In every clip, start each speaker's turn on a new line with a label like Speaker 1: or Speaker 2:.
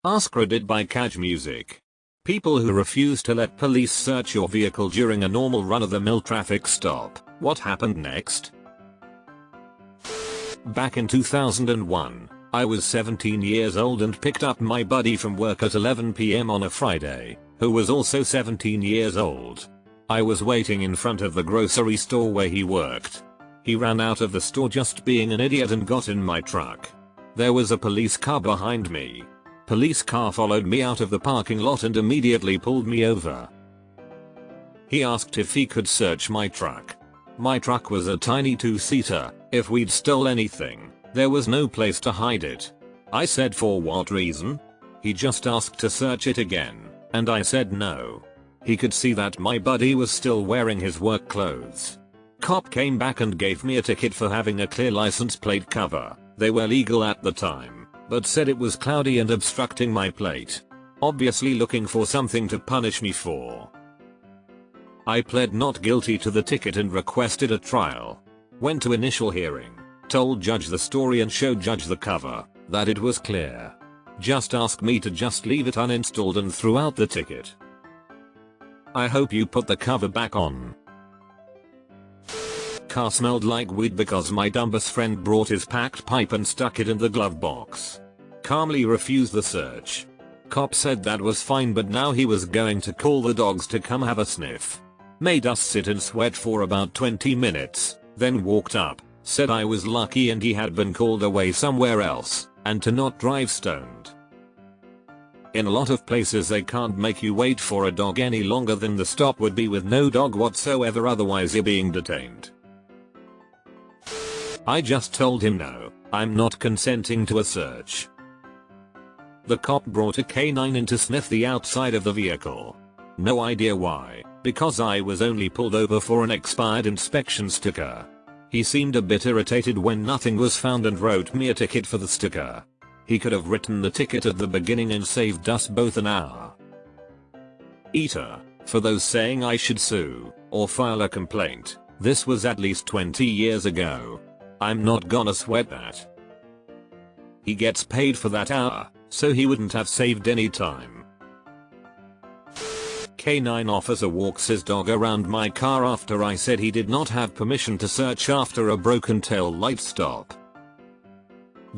Speaker 1: AskReddit by Catch Music. People who refuse to let police search your vehicle during a normal run-of-the-mill traffic stop. What happened next? Back in 2001, I was 17 years old and picked up my buddy from work at 11 PM on a Friday, who was also 17 years old. I was waiting in front of the grocery store where he worked. He ran out of the store just being an idiot and got in my truck. There was a police car behind me. Police car followed me out of the parking lot and immediately pulled me over. He asked if he could search my truck. My truck was a tiny two-seater. If we'd stole anything, there was no place to hide it. I said for what reason? He just asked to search it again, and I said no. He could see that my buddy was still wearing his work clothes. Cop came back and gave me a ticket for having a clear license plate cover. They were legal at the time, but said it was cloudy and obstructing my plate. Obviously looking for something to punish me for. I pled not guilty to the ticket and requested a trial. Went to initial hearing, told judge the story and showed judge the cover, that it was clear. Just asked me to just leave it uninstalled and threw out the ticket. I hope you put the cover back on. Car smelled like weed because my dumbass friend brought his packed pipe and stuck it in the glove box. Calmly refused the search. Cop said that was fine, but now he was going to call the dogs to come have a sniff. Made us sit and sweat for about 20 minutes, then walked up, said I was lucky and he had been called away somewhere else, and to not drive stoned. In a lot of places they can't make you wait for a dog any longer than the stop would be with no dog whatsoever, otherwise you're being detained. I just told him no, I'm not consenting to a search. The cop brought a canine in to sniff the outside of the vehicle. No idea why, because I was only pulled over for an expired inspection sticker. He seemed a bit irritated when nothing was found and wrote me a ticket for the sticker. He could have written the ticket at the beginning and saved us both an hour. Eater. For those saying I should sue, or file a complaint, this was at least 20 years ago. I'm not gonna sweat that. He gets paid for that hour, so he wouldn't have saved any time. Canine officer walks his dog around my car after I said he did not have permission to search after a broken tail light stop.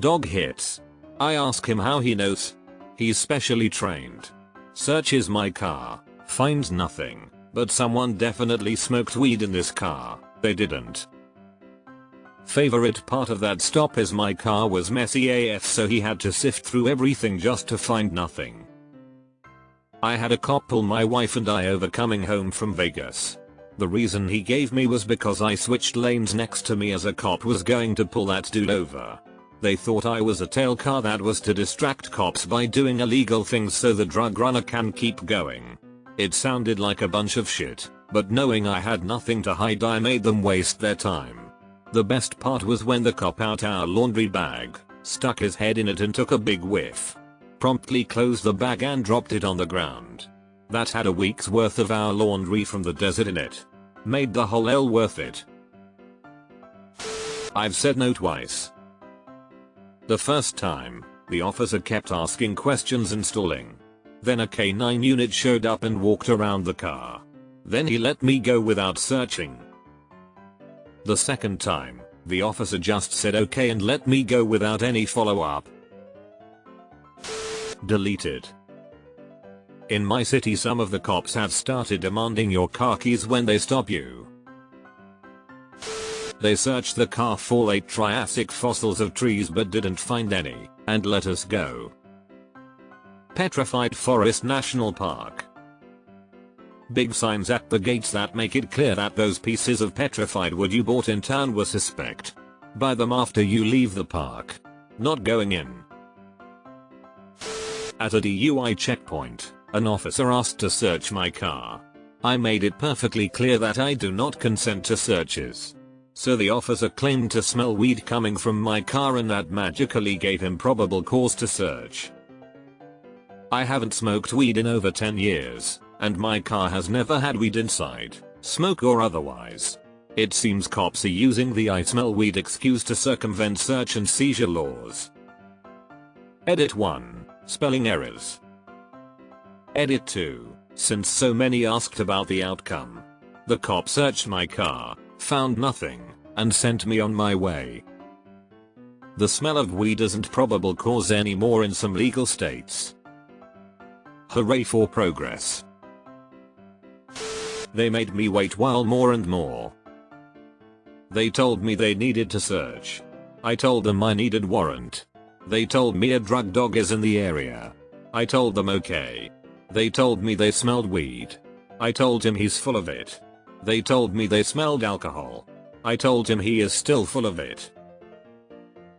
Speaker 1: Dog hits. I ask him how he knows. He's specially trained. Searches my car, finds nothing, but someone definitely smoked weed in this car. They didn't. Favorite part of that stop is my car was messy AF, so he had to sift through everything just to find nothing. I had a cop pull my wife and I over coming home from Vegas. The reason he gave me was because I switched lanes next to me as a cop was going to pull that dude over. They thought I was a tail car that was to distract cops by doing illegal things so the drug runner can keep going. It sounded like a bunch of shit, but knowing I had nothing to hide, I made them waste their time. The best part was when the cop out our laundry bag, stuck his head in it and took a big whiff. Promptly closed the bag and dropped it on the ground. That had a week's worth of our laundry from the desert in it. Made the whole L worth it. I've said no twice. The first time, the officer kept asking questions and stalling. Then a K9 unit showed up and walked around the car. Then he let me go without searching. The second time, the officer just said okay and let me go without any follow-up. Deleted. In my city, some of the cops have started demanding your car keys when they stop you. They searched the car for late Triassic fossils of trees but didn't find any, and let us go. Petrified Forest National Park. Big signs at the gates that make it clear that those pieces of petrified wood you bought in town were suspect. Buy them after you leave the park. Not going in. At a DUI checkpoint, an officer asked to search my car. I made it perfectly clear that I do not consent to searches. So the officer claimed to smell weed coming from my car and that magically gave him probable cause to search. I haven't smoked weed in over 10 years. And my car has never had weed inside, smoke or otherwise. It seems cops are using the I smell weed excuse to circumvent search and seizure laws. Edit 1. Spelling errors. Edit 2. Since so many asked about the outcome, the cop searched my car, found nothing, and sent me on my way. The smell of weed isn't probable cause anymore in some legal states. Hooray for progress. They made me wait while more and more. They told me they needed to search. I told them I needed warrant. They told me a drug dog is in the area. I told them okay. They told me they smelled weed. I told him he's full of it. They told me they smelled alcohol. I told him he is still full of it.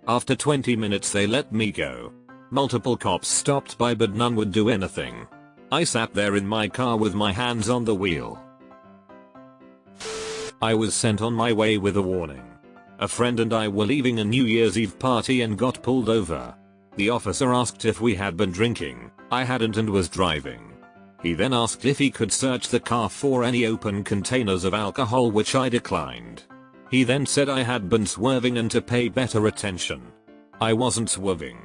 Speaker 1: After 20 minutes they let me go. Multiple cops stopped by but none would do anything. I sat there in my car with my hands on the wheel. I was sent on my way with a warning. A friend and I were leaving a New Year's Eve party and got pulled over. The officer asked if we had been drinking. I hadn't and was driving. He then asked if he could search the car for any open containers of alcohol, which I declined. He then said I had been swerving and to pay better attention. I wasn't swerving.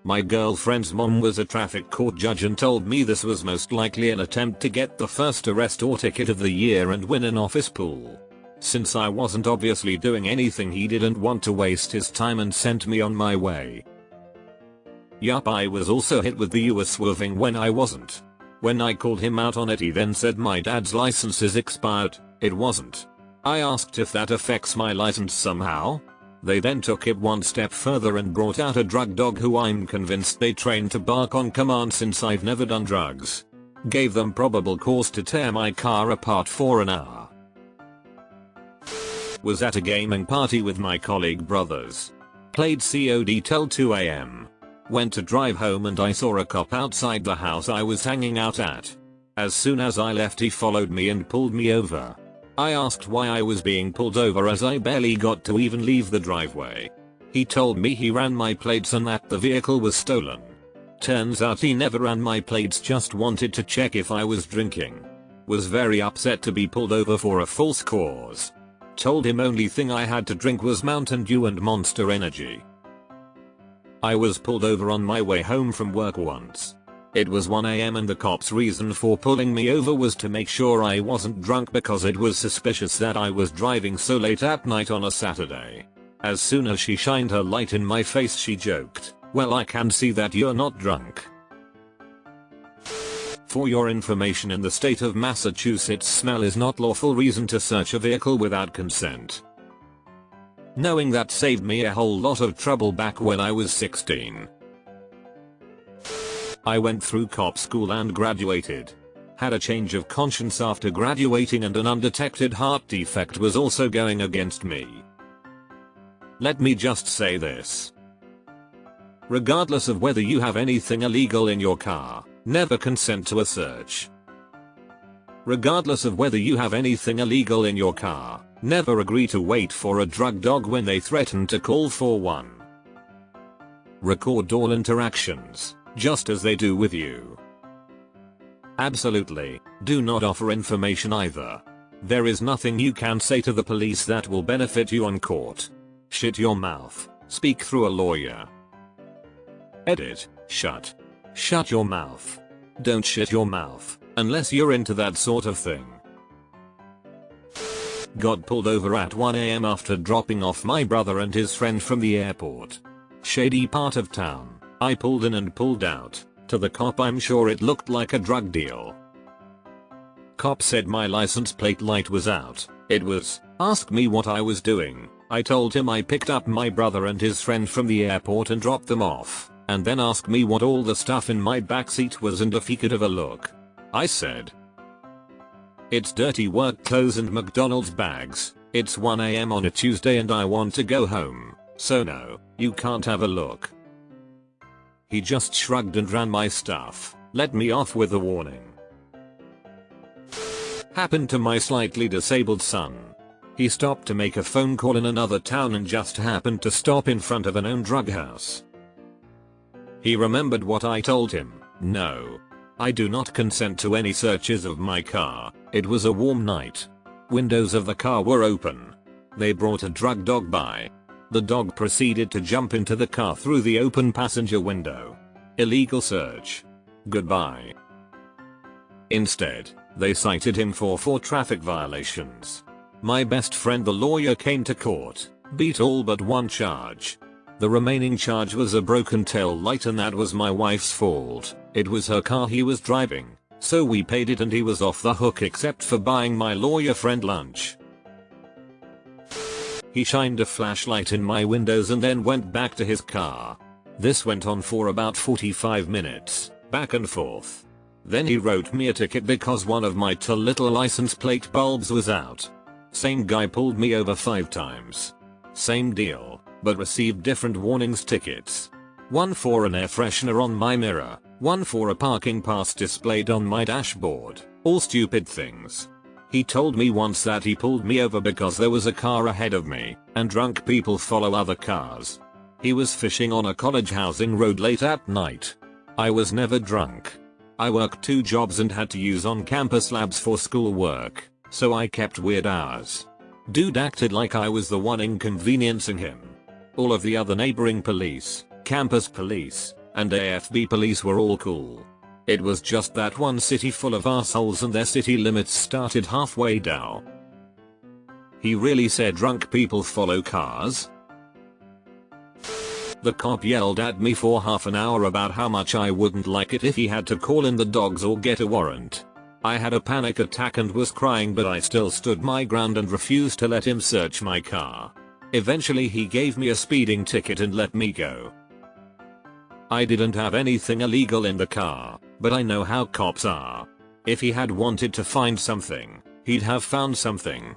Speaker 1: My girlfriend's mom was a traffic court judge and told me this was most likely an attempt to get the first arrest or ticket of the year and win an office pool. Since I wasn't obviously doing anything, he didn't want to waste his time and sent me on my way. Yup, I was also hit with the "you were swerving" when I wasn't. When I called him out on it, he then said my dad's license is expired. It wasn't. I asked if that affects my license somehow. They then took it one step further and brought out a drug dog who I'm convinced they trained to bark on command since I've never done drugs. Gave them probable cause to tear my car apart for an hour. Was at a gaming party with my colleague brothers. Played COD till 2 AM. Went to drive home and I saw a cop outside the house I was hanging out at. As soon as I left, he followed me and pulled me over. I asked why I was being pulled over as I barely got to even leave the driveway. He told me he ran my plates and that the vehicle was stolen. Turns out he never ran my plates, just wanted to check if I was drinking. Was very upset to be pulled over for a false cause. Told him only thing I had to drink was Mountain Dew and Monster Energy. I was pulled over on my way home from work once. It was 1 AM and the cop's reason for pulling me over was to make sure I wasn't drunk because it was suspicious that I was driving so late at night on a Saturday. As soon as she shined her light in my face, she joked, "Well, I can see that you're not drunk." For your information, in the state of Massachusetts, smell is not lawful reason to search a vehicle without consent. Knowing that saved me a whole lot of trouble back when I was 16. I went through cop school and graduated. Had a change of conscience after graduating, and an undetected heart defect was also going against me. Let me just say this. Regardless of whether you have anything illegal in your car, never consent to a search. Regardless of whether you have anything illegal in your car, never agree to wait for a drug dog when they threaten to call for one. Record all interactions, just as they do with you. Absolutely, do not offer information either. There is nothing you can say to the police that will benefit you on court. Shut your mouth, speak through a lawyer. Edit, shut your mouth. Don't shut your mouth, unless you're into that sort of thing. Got pulled over at 1 AM after dropping off my brother and his friend from the airport. Shady part of town. I pulled in and pulled out. To the cop, I'm sure it looked like a drug deal. Cop said my license plate light was out. It was. Asked me what I was doing. I told him I picked up my brother and his friend from the airport and dropped them off, and then asked me what all the stuff in my backseat was and if he could have a look. I said, "It's dirty work clothes and McDonald's bags. It's 1 AM on a Tuesday and I want to go home, so no, you can't have a look." He just shrugged and ran my stuff, let me off with a warning. Happened to my slightly disabled son. He stopped to make a phone call in another town and just happened to stop in front of a known drug house. He remembered what I told him. No, I do not consent to any searches of my car. It was a warm night. Windows of the car were open. They brought a drug dog by. The dog proceeded to jump into the car through the open passenger window. Illegal search. Goodbye. Instead, they cited him for 4 traffic violations. My best friend the lawyer came to court, beat all but one charge. The remaining charge was a broken tail light, and that was my wife's fault. It was her car he was driving, so we paid it and he was off the hook except for buying my lawyer friend lunch. He shined a flashlight in my windows and then went back to his car. This went on for about 45 minutes, back and forth. Then he wrote me a ticket because one of my little license plate bulbs was out. Same guy pulled me over 5 times. Same deal, but received different warnings tickets. One for an air freshener on my mirror, one for a parking pass displayed on my dashboard, all stupid things. He told me once that he pulled me over because there was a car ahead of me, and drunk people follow other cars. He was fishing on a college housing road late at night. I was never drunk. I worked 2 jobs and had to use on-campus labs for school work, so I kept weird hours. Dude acted like I was the one inconveniencing him. All of the other neighboring police, campus police, and AFB police were all cool. It was just that one city full of assholes and their city limits started halfway down. He really said drunk people follow cars? The cop yelled at me for half an hour about how much I wouldn't like it if he had to call in the dogs or get a warrant. I had a panic attack and was crying, but I still stood my ground and refused to let him search my car. Eventually he gave me a speeding ticket and let me go. I didn't have anything illegal in the car, but I know how cops are. If he had wanted to find something, he'd have found something.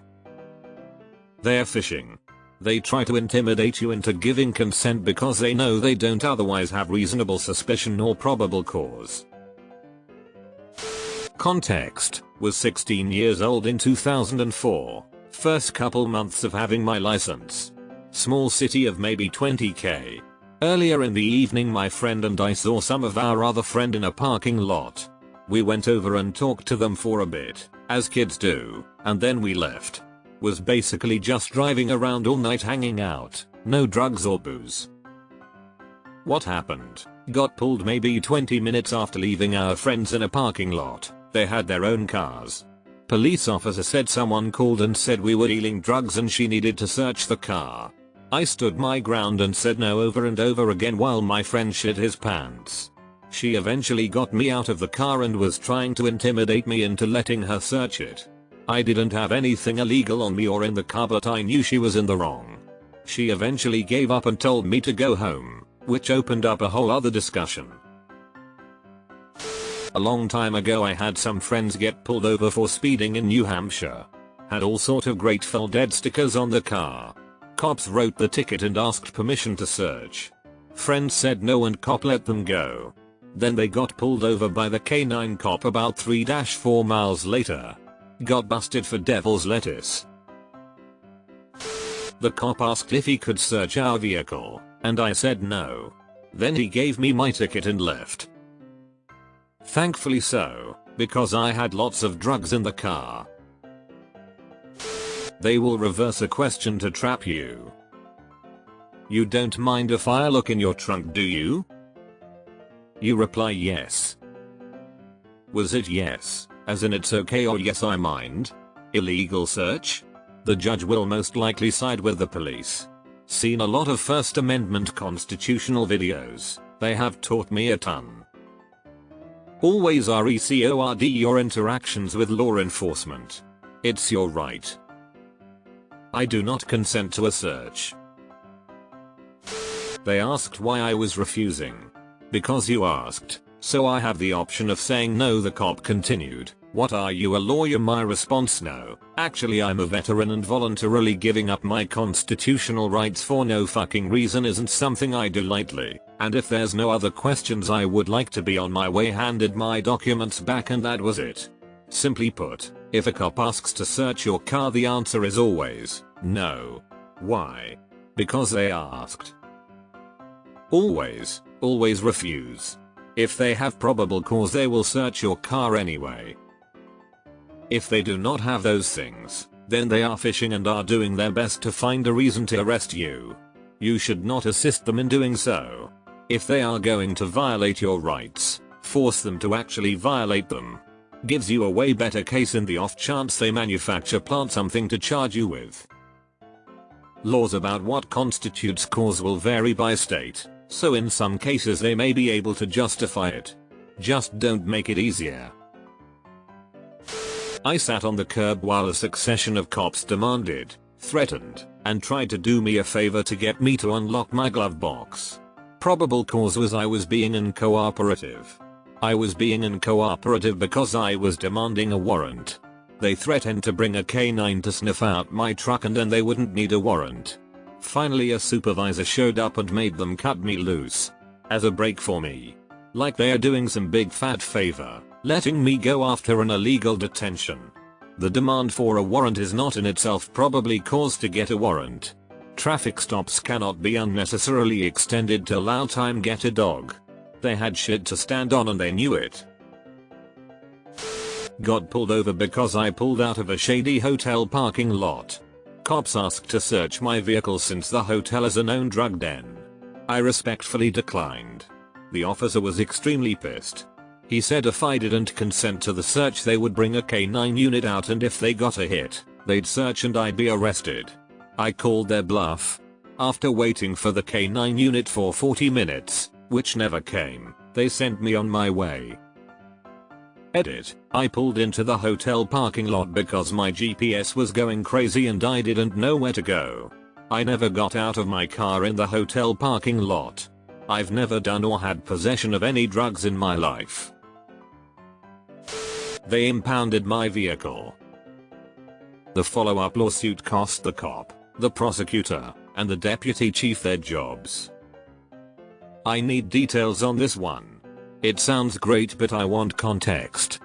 Speaker 1: They're fishing. They try to intimidate you into giving consent because they know they don't otherwise have reasonable suspicion or probable cause. Context: was 16 years old in 2004. First couple months of having my license. Small city of maybe 20k. Earlier in the evening my friend and I saw some of our other friend in a parking lot. We went over and talked to them for a bit, as kids do, and then we left. Was basically just driving around all night hanging out, no drugs or booze. What happened? Got pulled maybe 20 minutes after leaving our friends in a parking lot. They had their own cars. Police officer said someone called and said we were dealing drugs and she needed to search the car. I stood my ground and said no over and over again while my friend shit his pants. She eventually got me out of the car and was trying to intimidate me into letting her search it. I didn't have anything illegal on me or in the car, but I knew she was in the wrong. She eventually gave up and told me to go home, which opened up a whole other discussion. A long time ago I had some friends get pulled over for speeding in New Hampshire. Had all sort of Grateful Dead stickers on the car. Cops wrote the ticket and asked permission to search. Friends said no and cop let them go. Then they got pulled over by the K9 cop about 3-4 miles later. Got busted for devil's lettuce. The cop asked if he could search our vehicle, and I said no. Then he gave me my ticket and left. Thankfully so, because I had lots of drugs in the car. They will reverse a question to trap you. You don't mind if I look in your trunk, do you? You reply yes. Was it yes, as in it's okay, or yes I mind? Illegal search? The judge will most likely side with the police. Seen a lot of First Amendment constitutional videos, they have taught me a ton. Always record your interactions with law enforcement. It's your right. I do not consent to a search. They asked why I was refusing. Because you asked, so I have the option of saying no. The cop continued, what are you, a lawyer? My response: no, actually I'm a veteran and voluntarily giving up my constitutional rights for no fucking reason isn't something I do lightly, and if there's no other questions I would like to be on my way. Handed my documents back and that was it. Simply put, if a cop asks to search your car the answer is always no. Why? Because they asked. Always refuse. If they have probable cause they will search your car anyway. If they do not have those things, then they are fishing and are doing their best to find a reason to arrest you. You should not assist them in doing so. If they are going to violate your rights, force them to actually violate them. Gives you a way better case in the off chance they manufacture plant something to charge you with. Laws about what constitutes cause will vary by state, so in some cases they may be able to justify it. Just don't make it easier. I sat on the curb while a succession of cops demanded, threatened, and tried to do me a favor to get me to unlock my glove box. Probable cause was I was being uncooperative. I was being uncooperative because I was demanding a warrant. They threatened to bring a canine to sniff out my truck and then they wouldn't need a warrant. Finally a supervisor showed up and made them cut me loose. As a break for me. Like they are doing some big fat favor, letting me go after an illegal detention. The demand for a warrant is not in itself probably cause to get a warrant. Traffic stops cannot be unnecessarily extended to allow time get a dog. They had shit to stand on and they knew it. Got pulled over because I pulled out of a shady hotel parking lot. Cops asked to search my vehicle since the hotel is a known drug den. I respectfully declined. The officer was extremely pissed. He said if I didn't consent to the search they would bring a canine unit out and if they got a hit, they'd search and I'd be arrested. I called their bluff. After waiting for the canine unit for 40 minutes, which never came, they sent me on my way. Edit. I pulled into the hotel parking lot because my GPS was going crazy and I didn't know where to go. I never got out of my car in the hotel parking lot. I've never done or had possession of any drugs in my life. They impounded my vehicle. The follow-up lawsuit cost the cop, the prosecutor, and the deputy chief their jobs. I need details on this one. It sounds great but I want context.